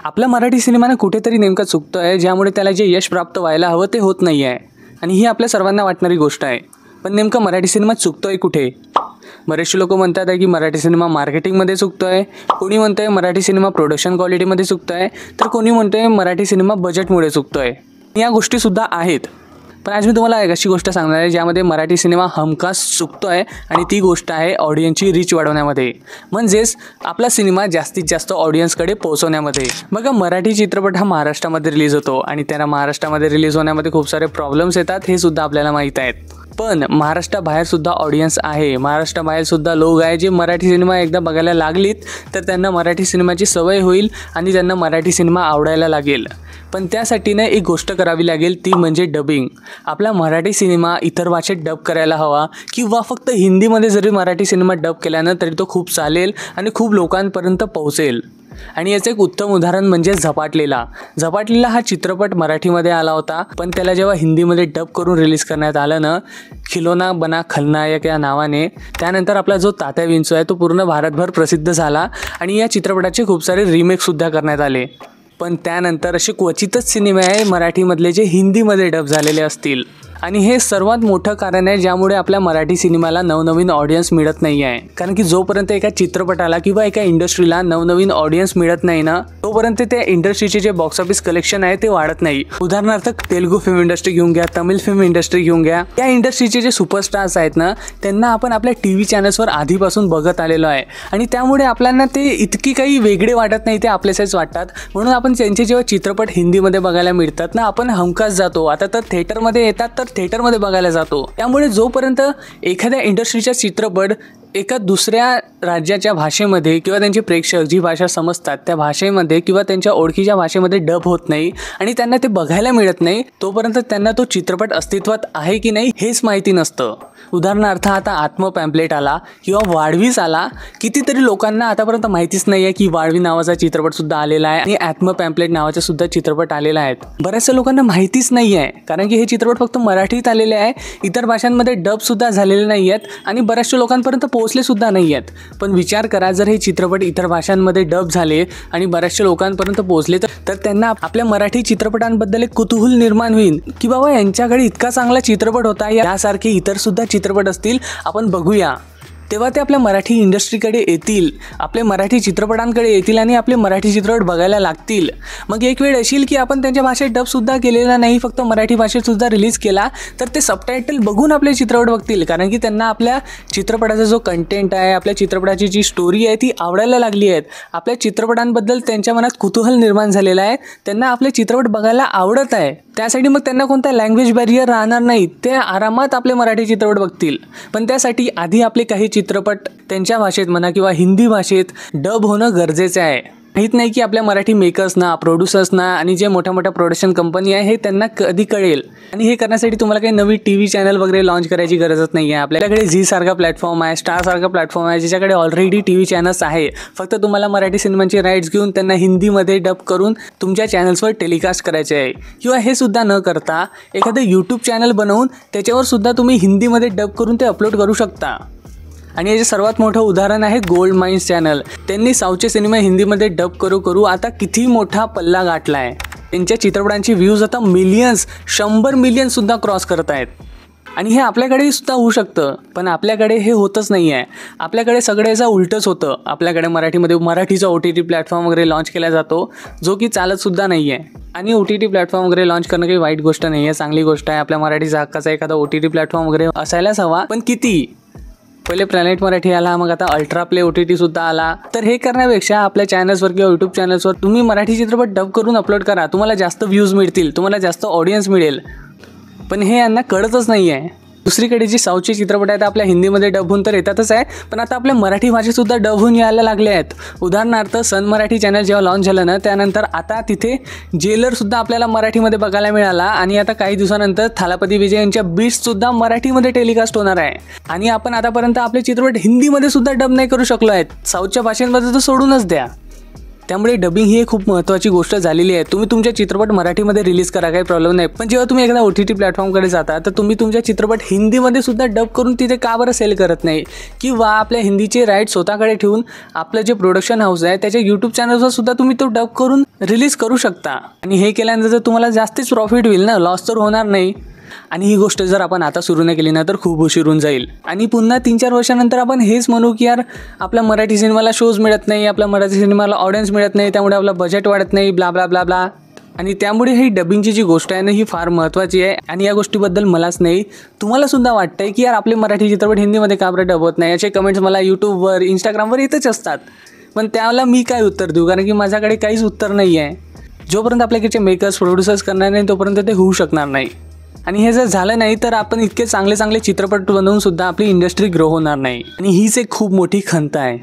आपला मराठी सिनेमानं कुठेतरी नेमका चुकतो आहे, ज्यामुळे त्याला जे यश प्राप्त व्हायला हवं ते होत नाही आहे. आणि ही आपल्या सर्वांना वाटणारी गोष्ट आहे. पण नेमका मराठी सिनेमा चुकतो आहे कुठे? बरेचसे लोक म्हणतात आहे की मराठी सिनेमा मार्केटिंगमध्ये चुकतो आहे, कोणी म्हणतं आहे मराठी सिनेमा प्रोडक्शन क्वालिटीमध्ये चुकतो आहे, तर कोणी म्हणतं आहे मराठी सिनेमा बजेटमुळे चुकतो आहे. या गोष्टीसुद्धा आहेत. पण आज मी तुम्हाला एक अशी गोष्ट सांगणार आहे ज्यामध्ये मराठी सिनेमा हमखास चुकतो आहे, आणि ती गोष्ट आहे ऑडियन्सची रीच वाढवण्यामध्ये. म्हणजेच आपला सिनेमा जास्तीत जास्त ऑडियन्सकडे पोहोचवण्यामध्ये. बघा, मराठी चित्रपट हा महाराष्ट्रामध्ये रिलीज होतो आणि त्याला महाराष्ट्रामध्ये रिलीज होण्यामध्ये खूप सारे प्रॉब्लेम्स येतात, हे सुद्धा आपल्याला माहीत आहेत. पण महाराष्ट्राबाहेरसुद्धा ऑडियन्स आहे, महाराष्ट्राबाहेरसुद्धा लोक आहे जे मराठी सिनेमा एकदा बघायला लागलीत तर त्यांना मराठी सिनेमाची सवय होईल आणि त्यांना मराठी सिनेमा आवडायला लागेल. पण त्यासाठी ना एक गोष्ट करावी लागेल, ती म्हणजे डबिंग. आपला मराठी सिनेमा इतर भाषेत डब करायला हवा, किंवा फक्त हिंदीमध्ये जरी मराठी सिनेमा डब केल्यानं तरी तो खूप चालेल आणि खूप लोकांपर्यंत पोहोचेल. आणि याचं एक उत्तम उदाहरण म्हणजे झपाटलेला हा चित्रपट मराठीमध्ये आला होता, पण त्याला जेव्हा हिंदीमध्ये डब करून रिलीज करण्यात आलं ना, खिलोना बना खलनायक या नावाने, त्यानंतर आपला जो तात्या विंचू आहे तो पूर्ण भारतभर प्रसिद्ध झाला आणि या चित्रपटाचे खूप सारे रिमेकसुद्धा करण्यात आले. पण त्यानंतर असे क्वचितच सिनेमे आहे मराठीमधले जे हिंदीमध्ये डब झालेले असतील. आणि हे सर्वात मोठं कारण आहे ज्यामुळे आपल्या मराठी सिनेमाला नवनवीन ऑडियन्स मिळत नाही आहे. कारण की जोपर्यंत एका चित्रपटाला किंवा एका इंडस्ट्रीला नवनवीन ऑडियन्स मिळत नाही ना, तोपर्यंत त्या इंडस्ट्रीचे जे बॉक्स ऑफिस कलेक्शन आहे ते वाढत नाही. उदाहरणार्थ तेलुगू फिल्म इंडस्ट्री घेऊन घ्या, तमिळ फिल्म इंडस्ट्री घेऊन घ्या. या इंडस्ट्रीचे जे सुपरस्टार्स आहेत ना, त्यांना आपण आपल्या TV चॅनल्सवर आधीपासून बघत आलेलो आहे आणि त्यामुळे आपल्याला ते इतकी काही वेगळे वाटत नाही, ते आपलेसेच वाटतात. म्हणून आपण त्यांचे जेव्हा चित्रपट हिंदीमध्ये बघायला मिळतात ना, आपण हमखास जातो. आता तर थिएटरमध्ये येतात तर थिएटरमध्ये बघायला जातो. त्यामुळे जोपर्यंत एखाद्या इंडस्ट्रीचा चित्रपट एका दुसऱ्या राज्याच्या भाषेमध्ये किंवा त्यांचे प्रेक्षक जी भाषा समजतात त्या भाषेमध्ये किंवा त्यांच्या ओळखीच्या भाषेमध्ये डब होत नाही आणि त्यांना ते बघायला मिळत नाही, तोपर्यंत त्यांना तो चित्रपट अस्तित्वात आहे की नाही हेच माहिती नसतं. उदाहरणार्थ आता आत्म पॅम्पलेट आला किंवा वाढवीस आला, कितीतरी लोकांना आतापर्यंत माहितीच नाही आहे की वाढवी नावाचा चित्रपटसुद्धा आलेला आहे आणि आत्म पॅम्पलेट नावाचा सुद्धा चित्रपट आलेला आहे. बऱ्याचशा लोकांना माहितीच नाही आहे, कारण की हे चित्रपट फक्त मराठीत आलेले आहे, इतर भाषांमध्ये डबसुद्धा झालेले नाही आहेत आणि बऱ्याचशा लोकांपर्यंत पोहोचले सुद्धा नाही आहेत. पण विचार करा, जर हे चित्रपट इतर भाषांमध्ये डब झाले आणि बऱ्याचशा लोकांपर्यंत पोहोचले तर त्यांना आपल्या मराठी चित्रपटांबद्दल एक कुतूहल निर्माण होईल की बाबा यांच्याकडे इतका चांगला चित्रपट होता, यासारखे इतर सुद्धा चित्रपट असतील, आपण बघूया. तेव्हा ते आपल्या मराठी इंडस्ट्रीकडे येतील, आपल्या मराठी चित्रपटांकडे येतील आणि आपले मराठी चित्रपट बघायला लागतील. मग एक वेळ असेल की आपण त्यांच्या भाषेत डबसुद्धा केलेला नाही, फक्त मराठी भाषेतसुद्धा रिलीज केला, तर ते सबटायटल बघून आपले चित्रपट बघतील. कारण की त्यांना आपल्या चित्रपटाचा जो कंटेंट आहे, आपल्या चित्रपटाची जी स्टोरी आहे ती आवडायला लागली आहे. आपल्या चित्रपटांबद्दल त्यांच्या मनात कुतूहल निर्माण झालेलं आहे, त्यांना आपले चित्रपट बघायला आवडत आहे. त्यासाठी मग त्यांना कोणता लँग्वेज बॅरियर राहणार नाही, ते आरामात आपले मराठी चित्रपट बघतील. पण त्यासाठी आधी आपले काही चित्रपट त्यांच्या भाषेत म्हणा किंवा हिंदी भाषेत डब होणं गरजेचं आहे. माहीत नाही की आपल्या मराठी मेकर्सना, प्रोड्युसर्सना आणि जे मोठ्या मोठ्या प्रोडक्शन कंपनी आहे हे त्यांना कधी कळेल. आणि हे करण्यासाठी तुम्हाला काही नवी TV चॅनल वगैरे लॉन्च करायची गरजच नाही आहे. आपल्याकडे झी सारखा प्लॅटफॉर्म आहे, स्टार सारखा प्लॅटफॉर्म आहे, ज्याच्याकडे ऑलरेडी TV चॅनल्स आहे. फक्त तुम्हाला मराठी सिनेमांचे राईट्स घेऊन त्यांना हिंदीमध्ये डब करून तुमच्या चॅनल्सवर टेलिकास्ट करायचे आहे. किंवा हे सुद्धा न करता एखादं YouTube चॅनल बनवून त्याच्यावर सुद्धा तुम्ही हिंदीमध्ये डब करून ते अपलोड करू शकता. आणि याचे सर्वात मोठं उदाहरण आहे गोल्ड माइन्स चॅनल. त्यांनी साऊथचे सिनेमा हिंदीमध्ये डब करू आता किती मोठा पल्ला गाठला आहे. त्यांच्या चित्रपटांची व्ह्यूज आता मिलियन्स, 100 मिलियनसुद्धा क्रॉस करत आहेत. आणि हे आपल्याकडे सुद्धा होऊ शकतं, पण आपल्याकडे हे होतच नाही आहे. आपल्याकडे सगळ्याचा उलटच होतं. आपल्याकडे मराठीचा OTT प्लॅटफॉर्म वगैरे लॉन्च केला जातो, जो की चालतसुद्धा नाही आहे. आणि OTT प्लॅटफॉर्म वगैरे लॉन्च करणं काही वाईट गोष्ट नाही आहे, चांगली गोष्ट आहे. आपल्या मराठीचा हक्काचा एखादा OTT प्लॅटफॉर्म वगैरे असायलाच हवा. पण किती? पहिले प्लॅनेट मराठी आला, मग आता अल्ट्रा प्ले OTT सुद्धा आला. तर हे करण्यापेक्षा आपल्या चॅनल्सवर किंवा YouTube चॅनल्सवर तुम्ही मराठी चित्रपट डब करून अपलोड करा. तुम्हाला जास्त व्ह्यूज मिळतील, तुम्हाला जास्त ऑडियन्स मिळेल. पण हे यांना कळतच नाही आहे. दुसरीकडे जी साऊथचे चित्रपट आहेत आपल्या हिंदीमध्ये डब होऊन तर येतातच आहे, पण आता आपल्या मराठी भाषेतसुद्धा डब होऊन यायला लागले आहेत. उदाहरणार्थ सन मराठी चॅनल जेव्हा लॉन्च झालं ना, त्यानंतर आता तिथे जेलरसुद्धा आपल्याला मराठीमध्ये बघायला मिळाला. आणि आता काही दिवसानंतर थालापती विजय यांच्या बीट्ससुद्धा मराठीमध्ये टेलिकास्ट होणार आहे. आणि आपण आतापर्यंत आपले चित्रपट हिंदीमध्ये सुद्धा डब नाही करू शकलो आहेत, साऊथच्या भाषेमध्ये तर सोडूनच द्या. त्यामुळे डबिंग ही एक खूप महत्त्वाची गोष्ट झालेली आहे. तुम्ही तुमच्या चित्रपट मराठीमध्ये रिलीज करा, काही प्रॉब्लेम नाही, पण जेव्हा तुम्ही एखादा OTT प्लॅटफॉर्मकडे जाता तर तुम्ही तुमच्या चित्रपट हिंदीमध्ये सुद्धा डब करून तिथे का बरं सेल करत नाही, किंवा आपल्या हिंदीचे राईट स्वतःकडे ठेवून आपलं जे प्रोडक्शन हाऊस आहे त्याच्या यूट्यूब चॅनलवर सुद्धा तुम्ही तो डब करून रिलीज करू शकता. आणि हे केल्यानंतर तुम्हाला जास्तीच प्रॉफिट होईल ना, लॉस तर होणार नाही. आणि ही गोष्ट जर आपण आता सुरू नाही केली ना तर खूप उशीर होऊन जाईल आणि पुन्हा 3-4 वर्षानंतर आपण हेच म्हणू की यार आपल्या मराठी सिनेमाला शोज मिळत नाही, आपल्या मराठी सिनेमाला ऑडियन्स मिळत नाही, त्यामुळे आपलं बजेट वाढत नाही, ब्ला ब्ला ब्ला ब्ला. आणि त्यामुळे ही डबिंगची जी गोष्ट आहे ना ही फार महत्त्वाची आहे. आणि या गोष्टीबद्दल मलाच नाही, तुम्हाला सुद्धा वाटतंय की यार आपले मराठी चित्रपट हिंदीमध्ये का बरं डब होत नाही, याचे कमेंट्स मला यूट्यूबवर इंस्टाग्रामवर येतच असतात. पण त्याला मी काय उत्तर देऊ, कारण की माझ्याकडे काहीच उत्तर नाही आहे. जोपर्यंत आपल्याकडचे मेकर्स प्रोड्युसर्स करणार नाही तोपर्यंत ते होऊ शकणार नाही. आणि हे जर झालं नाही तर आपण इतके चांगले चांगले चित्रपट बनवून सुद्धा आपली इंडस्ट्री ग्रो होणार नाही. आणि हीच एक खूप मोठी खंत आहे.